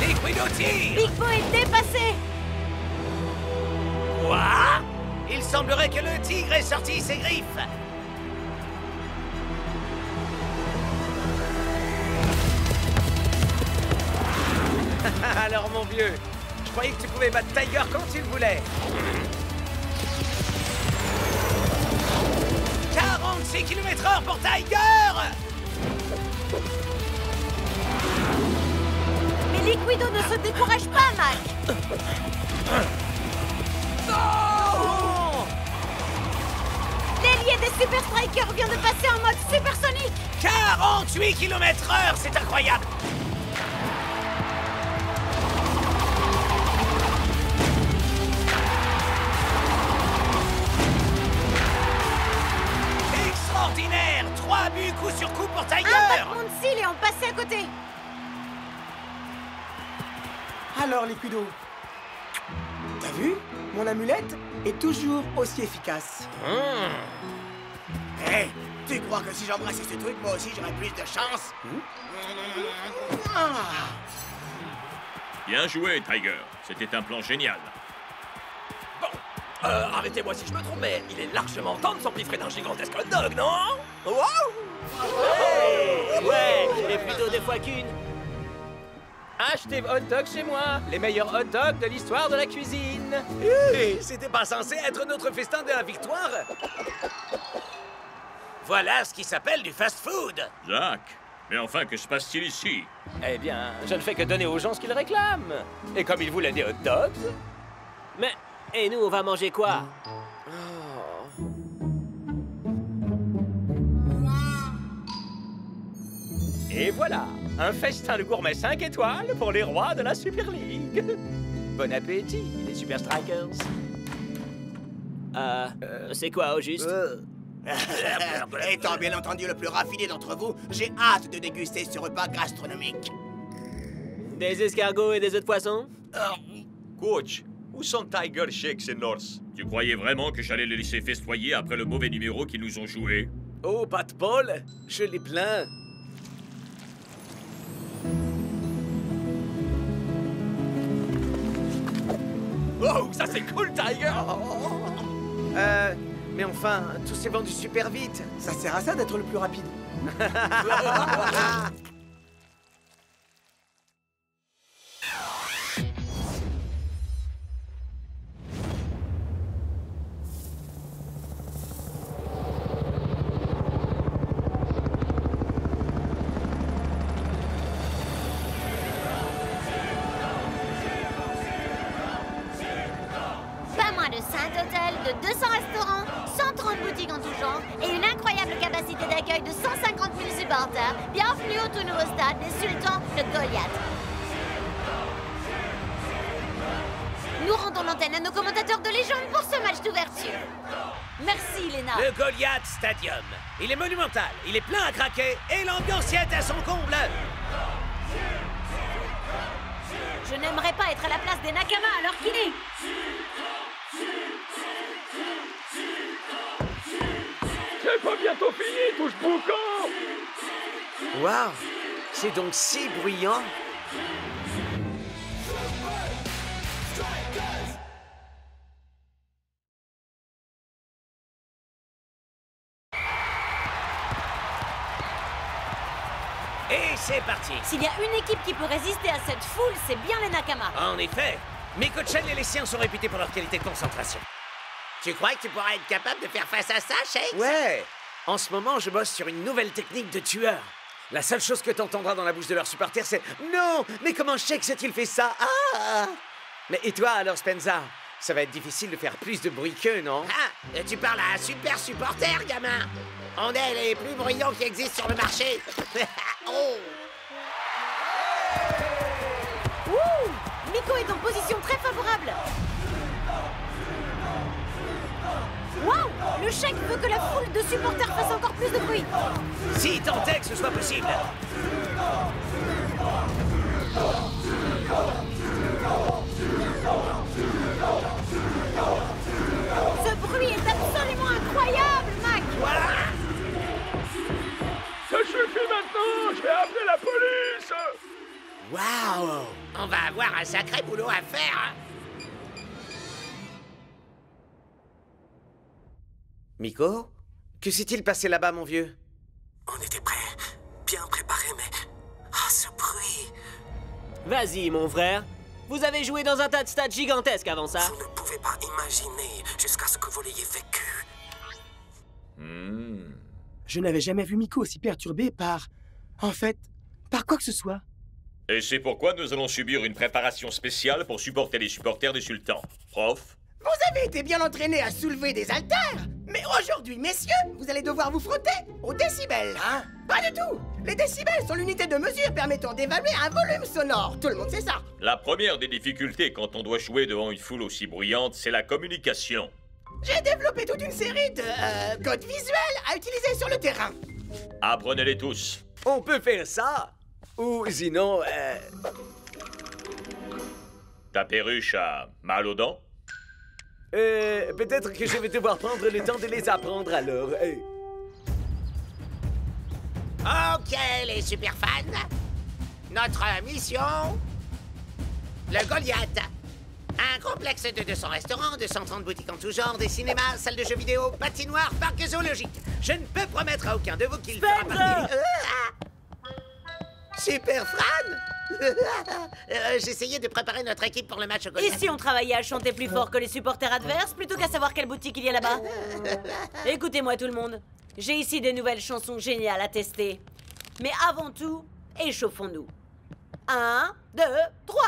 Liquido tire. Big Bo est dépassé. Quoi? Il semblerait que le tigre ait sorti ses griffes. Alors, mon vieux, je croyais que tu pouvais battre Tiger quand tu le voulais. 46 km/h pour Tiger. Mais Liquido ne se décourage pas, Mac. Non! L'ailier des Super Strikers vient de passer en mode supersonique. 48 km/h, c'est incroyable. Extraordinaire! 3 buts coup sur coup pour Tiger. Un battement de cils et on passait à côté. Alors, Liquido, t'as vu? Mon amulette est toujours aussi efficace. Hé, tu crois que si j'embrassais ce truc, moi aussi j'aurais plus de chance? Bien joué, Tiger. C'était un plan génial. Bon, arrêtez-moi si je me trompe, mais il est largement temps de s'empiffrer d'un gigantesque hot dog, non? Wow! Ouais, et plutôt deux fois qu'une. Achetez vos hot dogs chez moi, les meilleurs hot dogs de l'histoire de la cuisine. Hé, c'était pas censé être notre festin de la victoire. Voilà ce qui s'appelle du fast-food. Jacques, mais enfin, que se passe-t-il ici? Eh bien, je ne fais que donner aux gens ce qu'ils réclament. Et comme ils voulaient des hot dogs... Mais, et nous, on va manger quoi? Et voilà, un festin de gourmet 5 étoiles pour les rois de la Super League. Bon appétit, les Super Strikers. C'est quoi, au juste? Étant bien entendu le plus raffiné d'entre vous, j'ai hâte de déguster ce repas gastronomique. Des escargots et des œufs de poisson? Coach, où sont Tiger, Shakes et North? Tu croyais vraiment que j'allais les laisser festoyer après le mauvais numéro qu'ils nous ont joué? Oh, pas de Paul, je les plains. Oh, ça c'est cool, Tiger! Mais enfin, tout s'est vendu super vite. Ça sert à ça d'être le plus rapide. Pas moins de 5 hôtels, de 200 restaurants, 130 boutiques en tout genre et une incroyable capacité d'accueil de 150 000 supporters. Bienvenue au tout nouveau stade des Sultans de Goliath. Nous rendons l'antenne à nos commentateurs de légende pour ce match d'ouverture. Merci, Léna. Le Goliath Stadium. Il est monumental, il est plein à craquer et l'ambiance y est à son comble. Je n'aimerais pas être à la place des Nakama à leur kiné. C'est pas bientôt fini, touche boucan. Waouh, c'est donc si bruyant. Et c'est parti. S'il y a une équipe qui peut résister à cette foule, c'est bien les Nakama. En effet, Miko-chan et les siens sont réputés pour leur qualité de concentration. Tu crois que tu pourras être capable de faire face à ça, Shakes? Ouais. En ce moment, je bosse sur une nouvelle technique de tueur. La seule chose que t'entendras dans la bouche de leurs supporters, c'est « Non, mais comment Shakes a-t-il fait ça? Ah !» Mais et toi, alors, Spencer? Ça va être difficile de faire plus de bruit qu'eux, non? Ah, tu parles à un super supporter, gamin. On est les plus bruyants qui existent sur le marché. Oh! Ouh! Miko est en position très favorable. Waouh! Le chèque veut que la foule de supporters fasse encore plus de bruit. Si tant est que ce soit possible. Ce bruit est absolument incroyable, Mac. Ça suffit maintenant, je vais appeler la police. Waouh! On va avoir un sacré boulot à faire. Hein? Miko? Que s'est-il passé là-bas, mon vieux? On était prêts, bien préparés, mais... Ah, ce bruit! Vas-y, mon frère. Vous avez joué dans un tas de stades gigantesques avant ça. Vous ne pouvez pas imaginer jusqu'à ce que vous l'ayez vécu. Je n'avais jamais vu Miko aussi perturbé par... En fait, par quoi que ce soit. Et c'est pourquoi nous allons subir une préparation spéciale pour supporter les supporters des sultans. Prof? Vous avez été bien entraînés à soulever des haltères. Mais aujourd'hui, messieurs, vous allez devoir vous frotter aux décibels. Hein? Pas du tout. Les décibels sont l'unité de mesure permettant d'évaluer un volume sonore. Tout le monde sait ça. La première des difficultés quand on doit jouer devant une foule aussi bruyante, c'est la communication. J'ai développé toute une série de codes visuels à utiliser sur le terrain. Apprenez-les tous. On peut faire ça. Ou sinon, Ta perruche a mal aux dents? peut-être que je vais devoir prendre le temps de les apprendre alors. Ok, les super fans. Notre mission Le Goliath. Un complexe de 200 restaurants, 230 boutiques en tout genre, des cinémas, salles de jeux vidéo, patinoires, parcs zoologiques. Je ne peux promettre à aucun de vous qu'il fera partie... Super Fran. J'essayais de préparer notre équipe pour le match au Et Goliath. si on travaillait à chanter plus fort que les supporters adverses, plutôt qu'à savoir quelle boutique il y a là-bas? Écoutez-moi tout le monde, j'ai ici des nouvelles chansons géniales à tester. Mais avant tout, échauffons-nous. 1, 2, 3.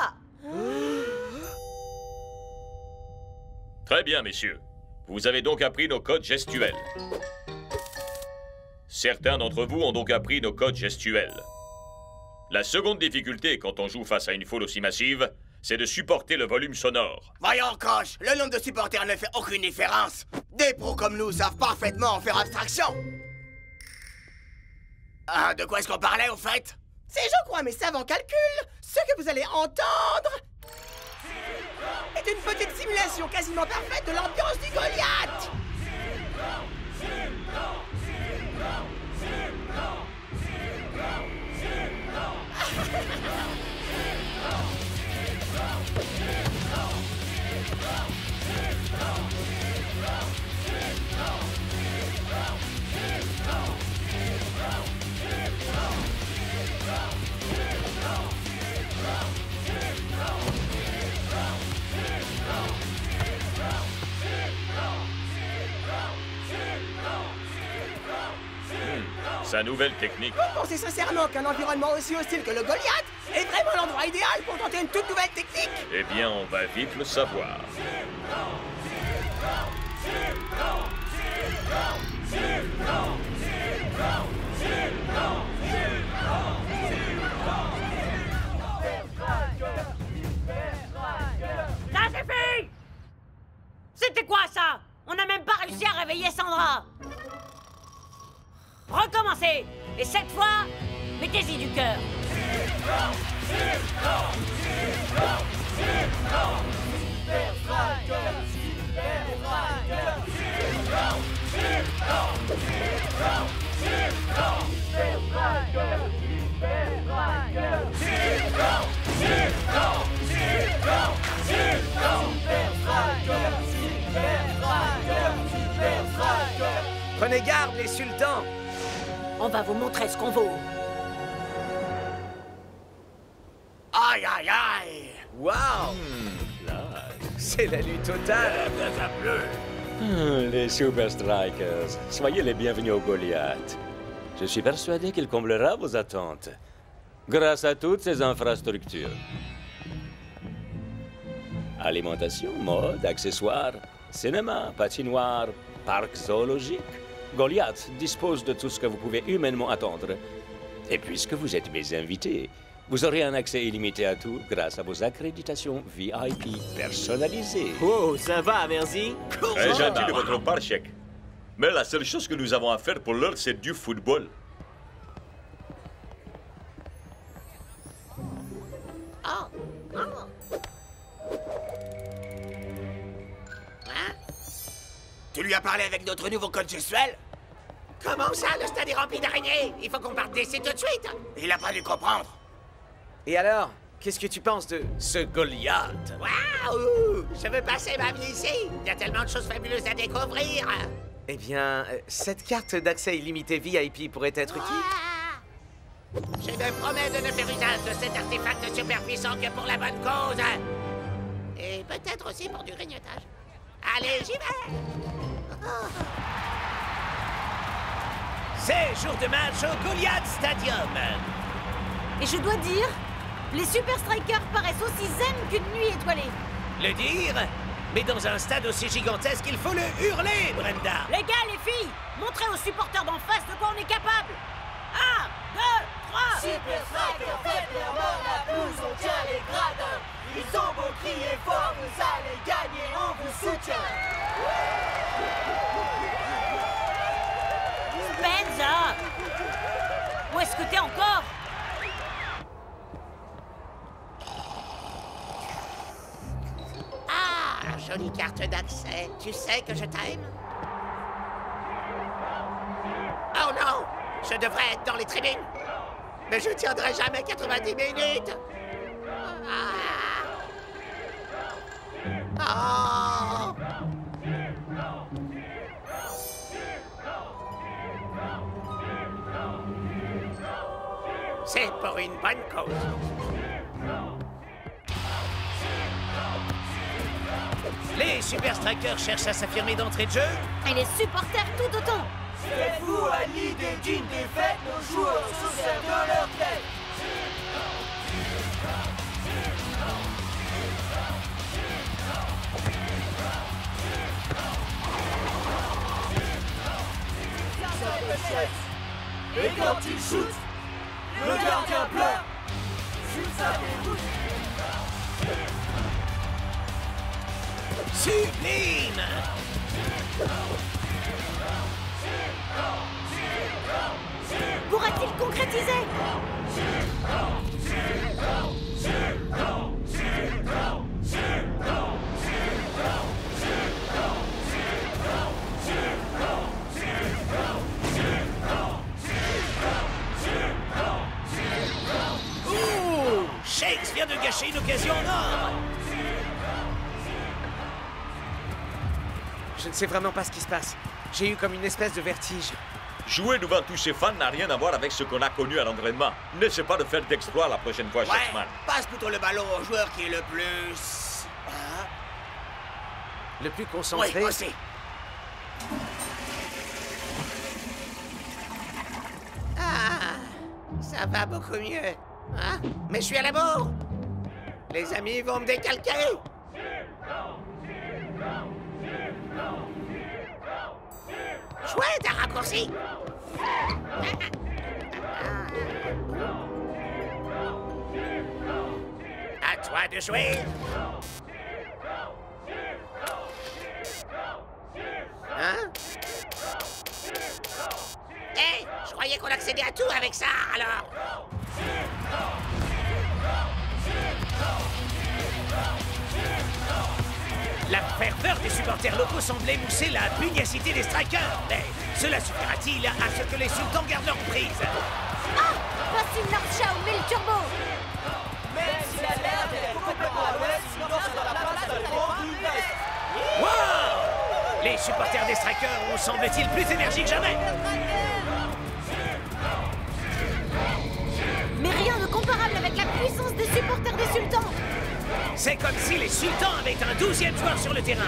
Très bien, messieurs. Vous avez donc appris nos codes gestuels. Certains d'entre vous ont donc appris nos codes gestuels. La seconde difficulté quand on joue face à une foule aussi massive, c'est de supporter le volume sonore. Voyons, coach, le nombre de supporters ne fait aucune différence. Des pros comme nous savent parfaitement en faire abstraction. Ah, de quoi est-ce qu'on parlait, au fait? C'est, je crois, mes savants calculs. Ce que vous allez entendre est une petite simulation quasiment parfaite de l'ambiance du Goliath. Sa nouvelle technique. Vous pensez sincèrement qu'un environnement aussi hostile que le Goliath est vraiment l'endroit idéal pour tenter une toute nouvelle technique? Eh bien, on va vite le savoir. Ça suffit! C'était quoi ça? On n'a même pas réussi à réveiller Sandra. Recommencez! Et cette fois, mettez-y du cœur. Prenez garde, les sultans. On va vous montrer ce qu'on vaut. Aïe, aïe, aïe. Waouh! C'est la lutte totale. Les Super Strikers, soyez les bienvenus au Goliath. Je suis persuadé qu'il comblera vos attentes, grâce à toutes ces infrastructures. Alimentation, mode, accessoires, cinéma, patinoire, parc zoologique. Goliath dispose de tout ce que vous pouvez humainement attendre. Et puisque vous êtes mes invités, vous aurez un accès illimité à tout grâce à vos accréditations VIP personnalisées. Oh, ça va, merci. Très gentil de votre part, chèque. Mais la seule chose que nous avons à faire pour l'heure, c'est du football. Tu lui as parlé avec notre nouveau code gestuel? Comment ça, le stade est rempli d'araignées? Il faut qu'on parte d'ici tout de suite. Il a pas dû comprendre. Et alors, qu'est-ce que tu penses de ce Goliath? Waouh! Je veux passer ma vie ici. Il y a tellement de choses fabuleuses à découvrir. Eh bien, cette carte d'accès illimité VIP pourrait être utile. Je me promets de ne faire usage de cet artefact super puissant que pour la bonne cause. Et peut-être aussi pour du grignotage. Allez, j'y vais! C'est jour de match au Goliath Stadium. Et je dois dire, les Super Strikers paraissent aussi zen qu'une nuit étoilée. Le dire? Mais dans un stade aussi gigantesque, il faut le hurler, Brenda. Les gars, les filles, montrez aux supporters d'en face de quoi on est capable. 1, 2, 3. Super Strikers, faites leur mort la blouse, on tient les gradins. Ils ont beau crier fort, vous allez gagner, on vous soutient. Benza! Où est-ce que t'es encore? Ah, jolie carte d'accès. Tu sais que je t'aime? Oh non! Je devrais être dans les tribunes. Mais je tiendrai jamais 90 minutes. Ah. Oh! C'est pour une bonne cause. Les Super Strikers cherchent à s'affirmer d'entrée de jeu. Et les supporters tout autant. Faites-vous à l'idée d'une défaite, nos joueurs se servent de leur tête. Et quand il shoot, le gardien pleure. Shoot sa déroute. Sublime! Pourra-t-il concrétiser? Ouh! Shakes vient de gâcher une occasion en or! Je ne sais vraiment pas ce qui se passe. J'ai eu comme une espèce de vertige. Jouer devant tous ces fans n'a rien à voir avec ce qu'on a connu à l'entraînement. N'essaie pas de faire d'exploits la prochaine fois, Shaxman. Passe plutôt le ballon au joueur qui est le plus... Le plus concentré. Oui, aussi. Ah, ça va beaucoup mieux. Hein? Mais je suis à la bourre. Les amis vont me décalquer. Chouette, un raccourci. À toi de jouer. Hein? Hé, je croyais qu'on accédait à tout avec ça, alors. La ferveur des supporters locaux semble émousser la pugnacité des strikers. Mais cela suffira-t-il à ce que les sultans gardent leur prise? Ah! Voici North ou 1000 turbo. Même si la merde est complètement à l'ouest, il danse dans la place de l'Europe du West. Wow! Les supporters des strikers ont, semble-t-il, plus d'énergie que jamais. Mais rien de comparable avec la puissance des supporters des sultans. C'est comme si les sultans avaient un 12e joueur sur le terrain.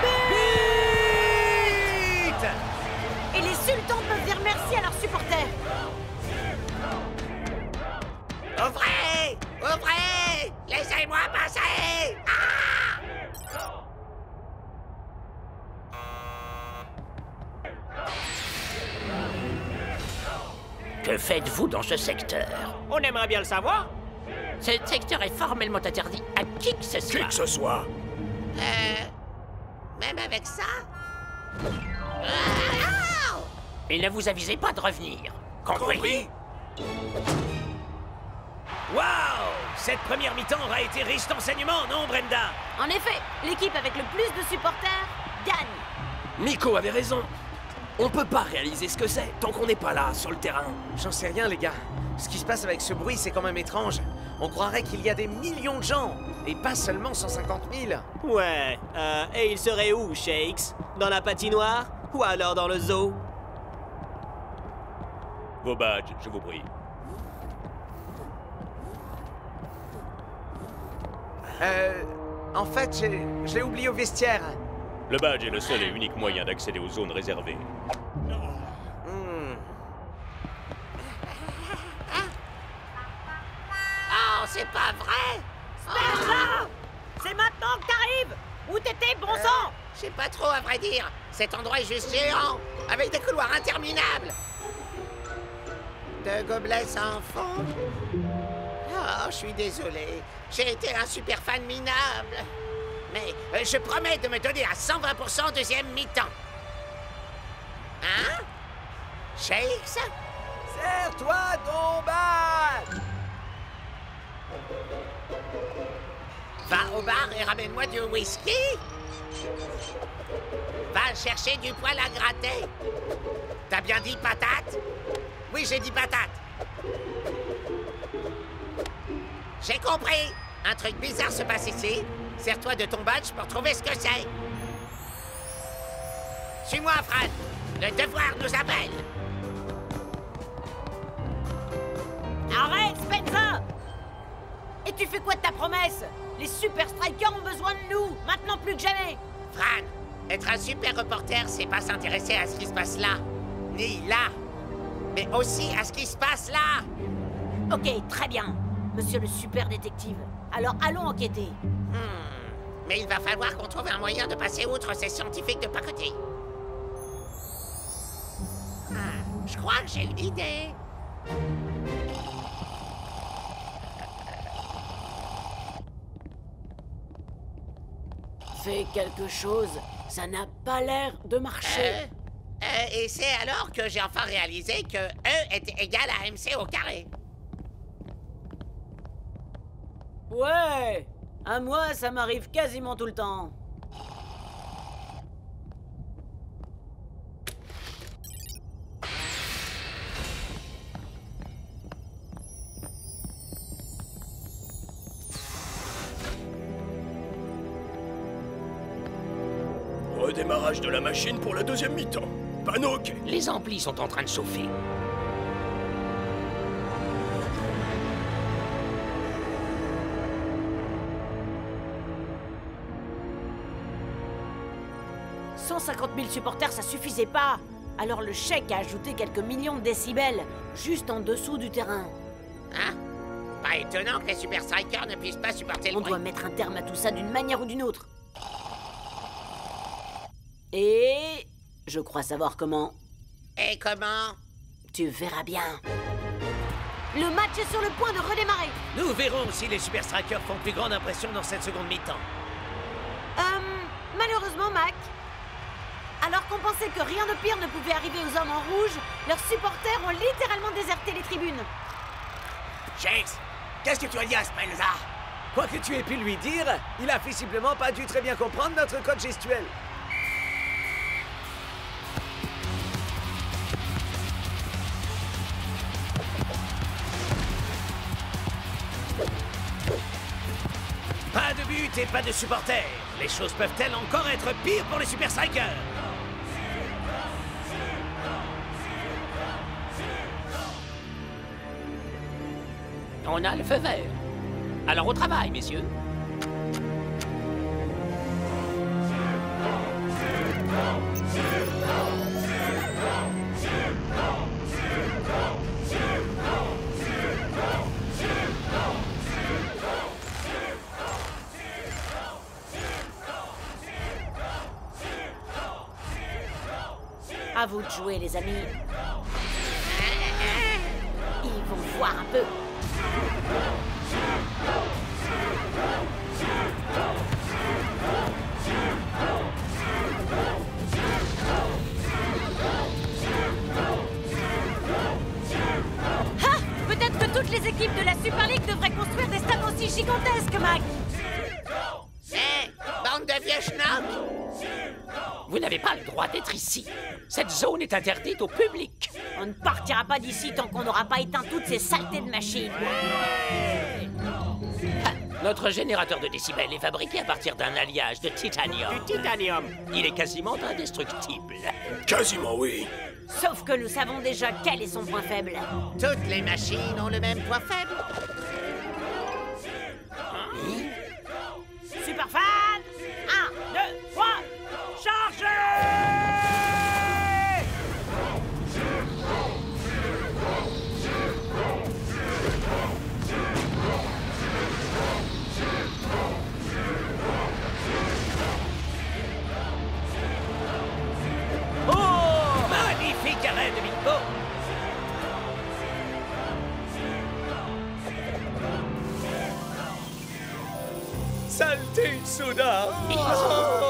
But! Et les sultans peuvent dire merci à leurs supporters. Ouvrez! Ouvrez! Laissez-moi passer! Ah! Que faites-vous dans ce secteur? On aimerait bien le savoir. Ce secteur est formellement interdit à qui que ce soit. Qui que ce soit. Même avec ça? Ah! Il ne vous avisait pas de revenir. Compris? Waouh! Cette première mi-temps aura été riche d'enseignements, non, Brenda? En effet, l'équipe avec le plus de supporters gagne. Miko avait raison. On peut pas réaliser ce que c'est tant qu'on n'est pas là, sur le terrain. J'en sais rien, les gars. Ce qui se passe avec ce bruit, c'est quand même étrange. On croirait qu'il y a des millions de gens, et pas seulement 150 000. Ouais, et il serait où, Shakes? Dans la patinoire? Ou alors dans le zoo? Vos badges, je vous prie. En fait, je l'ai oublié au vestiaire. Le badge est le seul et unique moyen d'accéder aux zones réservées. Oh, c'est pas vrai! C'est maintenant que t'arrives. Où t'étais, bon sang? Je sais pas trop, à vrai dire. Cet endroit est juste géant, avec des couloirs interminables. De gobelets sans fond. Oh, je suis désolé. J'ai été un super fan minable. Mais je promets de me donner à 120% deuxième mi-temps. Hein? Shakes? Serre-toi ton badge! Va au bar et ramène-moi du whisky. Va chercher du poil à gratter. T'as bien dit patate? Oui, j'ai dit patate. J'ai compris. Un truc bizarre se passe ici. Sers-toi de ton badge pour trouver ce que c'est. Suis-moi, Fran. Le devoir nous appelle. Arrête, Spencer! Et tu fais quoi de ta promesse? Les Super Strikers ont besoin de nous, maintenant plus que jamais! Fran, être un super reporter, c'est pas s'intéresser à ce qui se passe là, ni là, mais aussi à ce qui se passe là! Ok, très bien, monsieur le super détective. Alors allons enquêter. Mais il va falloir qu'on trouve un moyen de passer outre ces scientifiques de pacotille. Je crois que j'ai une idée. Fais quelque chose, ça n'a pas l'air de marcher. Et c'est alors que j'ai enfin réalisé que E était égal à MC au carré. Ouais, à moi ça m'arrive quasiment tout le temps. Redémarrage de la machine pour la deuxième mi-temps. Panneau OK. Les amplis sont en train de chauffer. « 150 000 supporters, ça suffisait pas. Alors le chèque a ajouté quelques millions de décibels, juste en dessous du terrain. Hein? Pas étonnant que les Super Strikers ne puissent pas supporter le On bruit. doit mettre un terme à tout ça d'une manière ou d'une autre. Et... je crois savoir comment. Et comment? Tu verras bien. Le match est sur le point de redémarrer. Nous verrons si les Super Strikers font plus grande impression dans cette seconde mi-temps. Malheureusement, Mac, alors qu'on pensait que rien de pire ne pouvait arriver aux hommes en rouge, leurs supporters ont littéralement déserté les tribunes. Shakes, qu'est-ce que tu as dit à Spencer? Quoi que tu aies pu lui dire, il a visiblement pas dû très bien comprendre notre code gestuel. Pas de but et pas de supporters. Les choses peuvent-elles encore être pires pour les Super Strikers? On a le feu vert. Alors au travail, messieurs. À vous de jouer, les amis. Ils vont voir un peu. Ah! Peut-être que toutes les équipes de la Super League devraient construire des stades aussi gigantesques, Mac. Bande de vieux schnocks! Vous n'avez pas le droit d'être ici. Cette zone est interdite au public. On ne partira pas d'ici tant qu'on n'aura pas éteint toutes ces saletés de machines. Notre générateur de décibels est fabriqué à partir d'un alliage de titanium. Du titanium. Il est quasiment indestructible. Quasiment oui. Sauf que nous savons déjà quel est son point faible. Toutes les machines ont le même point faible. Super fan! 1, 2, 3, chargez! Oh! Magnifique arrêt de Bilbo! Saleté de soda! Ils sont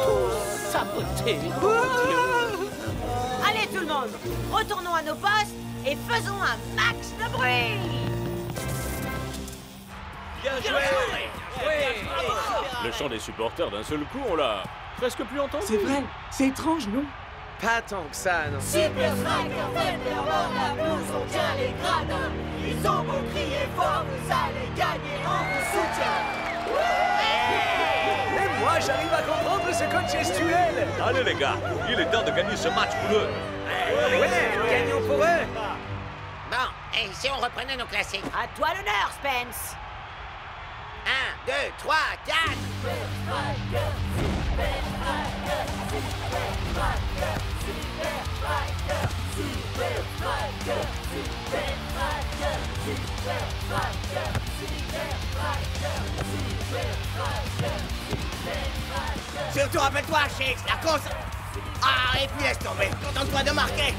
tous sabotés. Allez tout le monde, retournons à nos postes et faisons un max de bruit! Bien joué! Le chant des supporters d'un seul coup, on l'a presque plus entendu. C'est vrai, c'est étrange, non? Pas tant que ça, non. Super Striker, Fender, mord la blouse, on tient les gradins. Ils ont beau crier fort, vous allez gagner, on vous soutient. Et moi, j'arrive à comprendre ce code gestuel. Allez les gars, il est temps de gagner ce match pour eux. Ouais, gagnons pour eux. Bon, et si on reprenait nos classiques? À toi l'honneur, Spence. 1, 2, 3, 4. Surtout rappelle-toi, Shakes, la course... Ah, et puis laisse tomber, contente-toi de marquer.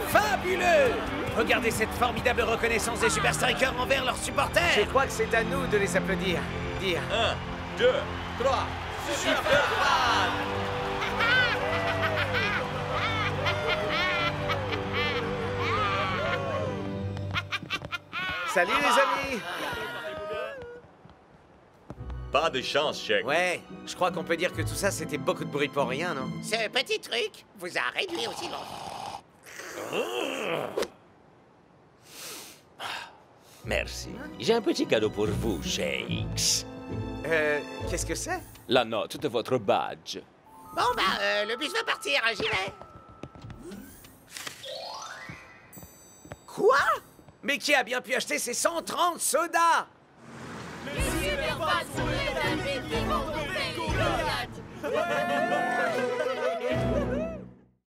Fabuleux! Regardez cette formidable reconnaissance des Super Strikers envers leurs supporters! Je crois que c'est à nous de les applaudir. Dire 1, 2, 3, Super Fan! Salut les amis! Pas de chance, Shake. Ouais, je crois qu'on peut dire que tout ça c'était beaucoup de bruit pour rien, non? Ce petit truc vous a réduit au silence. Merci. J'ai un petit cadeau pour vous, Shakes. Qu'est-ce que c'est? La note de votre badge. Bon, le bus va partir, j'y vais. Quoi? Mais qui a bien pu acheter ces 130 sodas? Les Superfans sont les amis qui vont tomber Goliath.